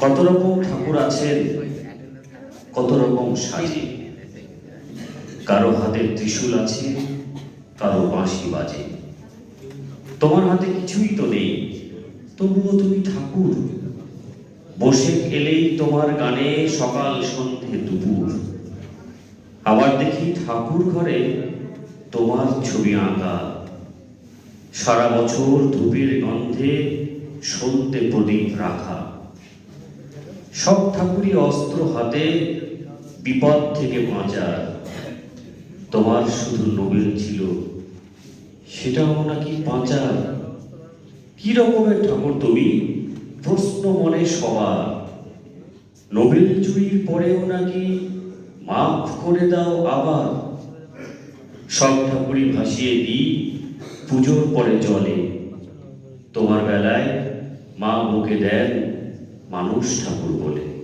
কত রকম ঠাকুর আছেন, কত রকম সাজে। কারো হাতে ত্রিশূল আছে, কারো বাঁশি বাজে। তোমার হাতে কিছুই তো নেই, তবুও তুমি ঠাকুর। বসে এলেই তোমার গানে সকাল সন্ধে দুপুর। আবার দেখি ঠাকুর ঘরে তোমার ছবি আঁকা। সারা বছর ধূপের গন্ধে সন্ধ্যে প্রদীপ রাখা। সব ঠাকুরই অস্ত্র হাতে, বিপদ থেকে বাঁচার। তোমার শুধু নোবেল ছিল, সেটাও নাকি বাঁচার। কি রকমের ঠাকুর তুমি, প্রশ্ন মনে সবার। নোবেল চুরির পরেও নাকি মাফ করে দাও আবার। সব ঠাকুরই ভাসিয়ে দিই পুজোর পরে জলে। তোমার বেলায় মা বকে দেন মানুষ ঠাকুর বলে।